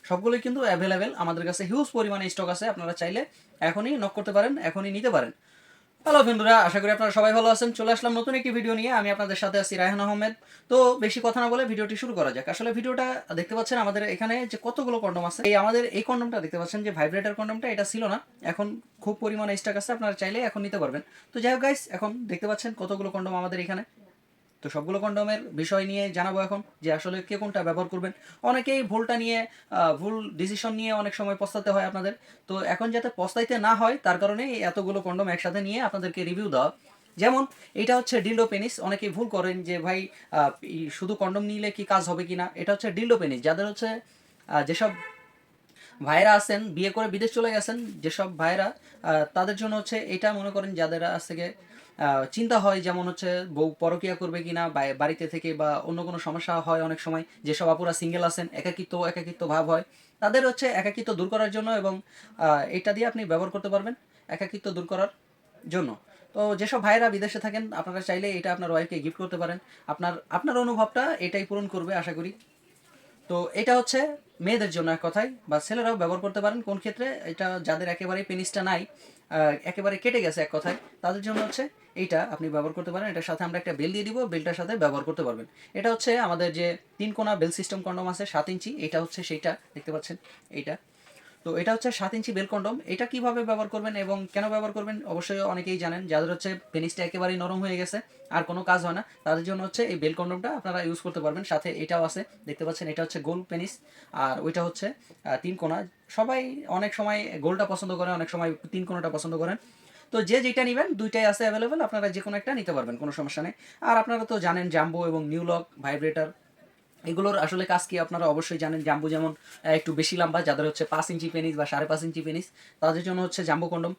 সবগুলোই কিন্তু অ্যাভেলেবেল, আমাদের কাছে হিউজ পরিমাণে স্টক আছে। আপনারা চাইলে এখনই নক করতে পারেন, এখনই নিতে পারেন। হ্যালো বন্ধুরা, আশা করি আপনারা সবাই ভালো আছেন। চলে আসলাম নতুন একটি ভিডিও নিয়ে। আমি আপনাদের সাথে আছি রায়হান আহমেদ। তো বেশি কথা না বলে ভিডিওটি শুরু করা যাক। আসলে ভিডিওটা দেখতে পাচ্ছেন আমাদের এখানে যে কতগুলো কন্ডম আছে। আমাদের এই কন্ডমটা দেখতে পাচ্ছেন যে ভাইব্রেটর কন্ডমটা, এটা ছিল না, এখন খুব পরিমাণে স্টক আছে, আপনারা চাইলে এখন নিতে পারবেন। তো যাই হোক গাইস, এখন দেখতে পাচ্ছেন কতগুলো কন্ডম আমাদের এখানে। তো সবগুলো কন্ডোমের বিষয় নিয়ে জানাবো এখন, যে আসলে কে কোনটা ব্যবহার করবেন। অনেকেই ভুলটা নিয়ে ভুল ডিসিশন নিয়ে অনেক সময় পস্তাতে হয় আপনাদের। তো এখন যাতে পস্তাইতে না হয় তার কারণে এই এতগুলো কন্ডোম একসাথে নিয়ে আপনাদেরকে রিভিউ দেওয়া। যেমন এটা হচ্ছে ডিল্ডো পেনিস। অনেকেই ভুল করেন যে ভাই শুধু কন্ডোম নিলে কি কাজ হবে কিনা। এটা হচ্ছে ডিল্ডো পেনিস। যাদের হচ্ছে যেসব ভাইরা আছেন বিয়ে করে বিদেশ চলে গেছেন, যেসব ভাইরা তাদের জন্য হচ্ছে এটা মনে করেন, যাদের আজ থেকে চিন্তা হয় যেমন হচ্ছে বউ পরকিয়া করবে কিনা বাড়িতে থেকে, বা অন্য কোনো সমস্যা হয় অনেক সময়, যেসব আপুরা সিঙ্গেল আছেন, একাকিত্ব একাকিত্ব ভাব হয়, তাদের হচ্ছে একাকিত্ব দূর করার জন্য, এবং এটা দিয়ে আপনি ব্যবহার করতে পারবেন একাকিত্ব দূর করার জন্য। তো যেসব ভাইরা বিদেশে থাকেন, আপনারা চাইলে এটা আপনার ওয়াইফকে গিফট করতে পারেন। আপনার আপনার অনুভবটা এটাই পূরণ করবে আশা করি। তো এটা হচ্ছে মেয়েদের জন্য এক কথায়, বা ছেলেরাও ব্যবহার করতে পারেন। কোন ক্ষেত্রে এটা, যাদের একেবারে পেনিসটা নাই, একেবারে কেটে গেছে এক কথায়, তাদের জন্য হচ্ছে এইটা আপনি ব্যবহার করতে পারেন। এটার সাথে আমরা একটা বেল দিয়ে দিব, বেলটার সাথে ব্যবহার করতে পারবেন। এটা হচ্ছে আমাদের যে 3 কোণা বেল সিস্টেম কন্ডম আছে 7 ইঞ্চি, এটা হচ্ছে সেইটা দেখতে পাচ্ছেন এইটা। তো এটা হচ্ছে 7 ইঞ্চি বেল কন্ডম। এটা কিভাবে ব্যবহার করবেন এবং কেন ব্যবহার করবেন অবশ্যই অনেকেই জানেন। যাদের হচ্ছে পেনিসটা একেবারেই নরম হয়ে গেছে, আর কোনো কাজ হয় না, তাদের জন্য হচ্ছে এই বেল কন্ডমটা আপনারা ইউজ করতে পারবেন। সাথে এটাও আছে দেখতে পাচ্ছেন, এটা হচ্ছে গোল পেনিস, আর ওইটা হচ্ছে 3 কোণা। সবাই অনেক সময় গোলটা পছন্দ করেন, অনেক সময় 3 কোণাটা পছন্দ করেন। তো যে যেটা নেবেন দুইটাই আছে অ্যাভেলেবেল, আপনারা যে কোনো একটা নিতে পারবেন, কোনো সমস্যা নেই। আর আপনারা তো জানেন জাম্বো এবং নিউলক ভাইব্রেটর এগুলোর আসলে কাজ কি আপনারা অবশ্যই জানেন। জাম্বো যেমন একটু বেশি লম্বা, যাদের হচ্ছে 5 ইঞ্চি পেনিস বা 5.5 ইঞ্চি পেনিস, তাদের জন্য হচ্ছে জাম্বো কন্ডম।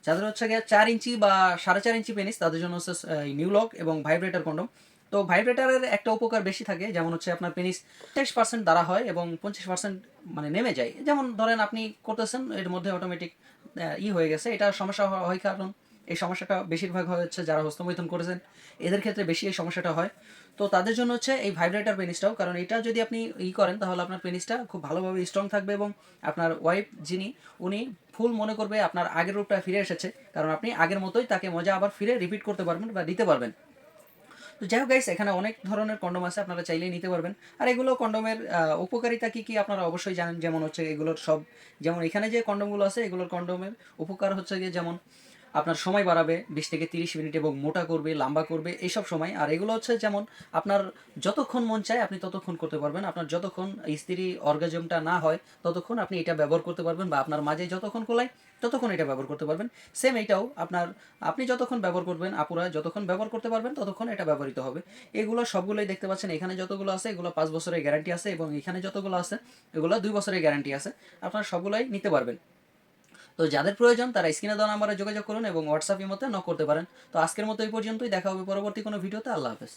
যাদের হচ্ছে গিয়ে 4 ইঞ্চি বা 4.5 ইঞ্চি পেনিস, তাদের জন্য হচ্ছে নিউলক এবং ভাইব্রেটর কন্ডম। তো ভাইব্রেটারের একটা উপকার বেশি থাকে, যেমন হচ্ছে আপনার পেনিস 50% দ্বারা হয় এবং 50% মানে নেমে যায়। যেমন ধরেন আপনি করতেছেন, এর মধ্যে অটোমেটিক হয়ে গেছে, এটা সমস্যা হয় কারণ এই সমস্যাটা বেশিরভাগ হচ্ছে যারা হস্তমৈথুন করেছেন, এদের ক্ষেত্রে বেশি এই সমস্যাটা হয়। তো তাদের জন্য হচ্ছে এই ভাইব্রেটর পেনিসটাও, কারণ এটা যদি আপনি করেন তাহলে আপনার পেনিসটা খুব ভালোভাবে স্ট্রং থাকবে, এবং আপনার ওয়াইফ যিনি, উনি ফুল মনে করবে আপনার আগের রূপটা ফিরে এসেছে, কারণ আপনি আগের মতোই তাকে মজা আবার ফিরে রিপিট করতে পারবেন বা দিতে পারবেন। তো যাই হোক গাইস, এখানে অনেক ধরনের কন্ডম আছে, আপনারা চাইলেই নিতে পারবেন। আর এগুলো কন্ডোমের উপকারিতা কী কী আপনারা অবশ্যই জানেন। যেমন হচ্ছে এগুলোর সব, যেমন এখানে যে কন্ডমগুলো আছে এগুলোর কন্ডোমের উপকার হচ্ছে গিয়ে যেমন আপনার সময় বাড়াবে 20 থেকে 30 মিনিট, এবং মোটা করবে, লম্বা করবে এইসব সময়। আর এগুলো হচ্ছে যেমন আপনার যতক্ষণ মন চায় আপনি ততক্ষণ করতে পারবেন। আপনার যতক্ষণ স্ত্রী অর্গাজমটা না হয় ততক্ষণ আপনি এটা ব্যবহার করতে পারবেন, বা আপনার মাঝে যতক্ষণ কোলায় ততক্ষণ এটা ব্যবহার করতে পারবেন। সেম এইটাও আপনার, আপনি যতক্ষণ ব্যবহার করবেন, আপুরা যতক্ষণ ব্যবহার করতে পারবেন ততক্ষণ এটা ব্যবহৃত হবে। এগুলো সবগুলোই দেখতে পাচ্ছেন, এখানে যতগুলো আছে এগুলো 5 বছরের গ্যারান্টি আছে, এবং এখানে যতগুলো আছে এগুলো 2 বছরের গ্যারান্টি আছে। আপনারা সবগুলোই নিতে পারবেন। তো যাদের প্রয়োজন তারা স্ক্রিনে দেওয়া নাম্বারে যোগাযোগ করুন এবং হোয়াটসঅ্যাপ মধ্যে নক করতে পারেন। তো আজকের মতো এই পর্যন্তই, দেখা হবে পরবর্তী কোনো ভিডিওতে। আল্লাহ হাফেজ।